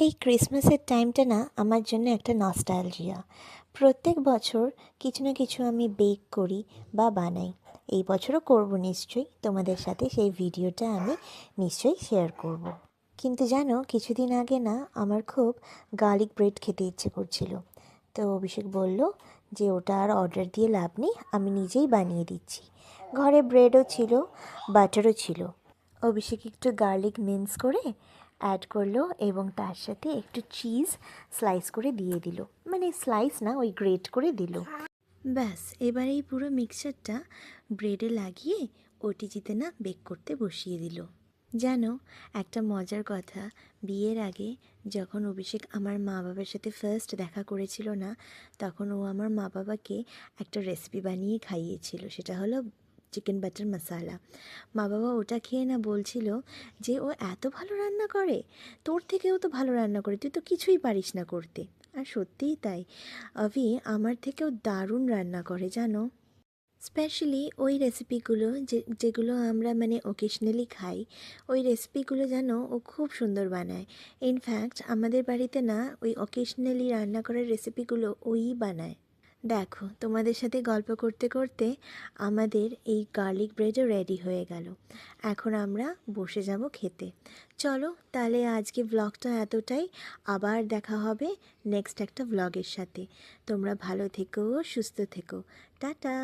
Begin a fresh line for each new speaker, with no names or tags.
এই ক্রিসমাসের টাইমটা না আমার জন্য একটা নস্টালজিয়া। প্রত্যেক বছর কিছু না কিছু আমি বেক করি বা বানাই। এই বছরও করব নিশ্চয়ই, তোমাদের সাথে সেই ভিডিওটা আমি নিশ্চয়ই শেয়ার করব। কিন্তু জানো, কিছুদিন আগে না আমার খুব গার্লিক ব্রেড খেতে ইচ্ছে করছিল। তো অভিষেক বলল যে ওটা আর অর্ডার দিয়ে লাভ নেই, আমি নিজেই বানিয়ে দিচ্ছি। ঘরে ব্রেডও ছিল, বাটারও ছিল। অভিষেক একটু গার্লিক মিন্স করে অ্যাড করলো এবং তার সাথে একটু চিজ স্লাইস করে দিয়ে দিল, মানে স্লাইস না, ওই গ্রেট করে দিল। ব্যাস, এবার এই পুরো মিক্সচারটা ব্রেডে লাগিয়ে ওটিজিতে না বেক করতে বসিয়ে দিল। জানো, একটা মজার কথা, বিয়ের আগে যখন অভিষেক আমার মা বাবার সাথে ফার্স্ট দেখা করেছিল না, তখন ও আমার মা বাবাকে একটা রেসিপি বানিয়ে খাইয়েছিল। সেটা হলো চিকেন বাটার মশালা। মা বাবা ওটা খেয়ে না বলছিল যে ও এত ভালো রান্না করে, তোর থেকেও তো ভালো রান্না করে, তুই তো কিছুই পারিস না করতে। আর সত্যিই তাই, অভি আমার থেকেও দারুণ রান্না করে জানো। স্পেশালি ওই রেসিপিগুলো যেগুলো আমরা মানে ওকেশনালি খাই, ওই রেসিপিগুলো যেন ও খুব সুন্দর বানায়। ইনফ্যাক্ট আমাদের বাড়িতে না ওই অকেশনালি রান্না করার রেসিপিগুলো ওই বানায়। দেখো, তোমাদের সাথে গল্প করতে করতে আমাদের এই গার্লিক ব্রেডও রেডি হয়ে গেল। এখন আমরা বসে যাব খেতে। চলো তাহলে আজকে ব্লগটা এতটাই। আবার দেখা হবে নেক্সট একটা ব্লগের সাথে। তোমরা ভালো থেকো, সুস্থ থেকো। টাটা।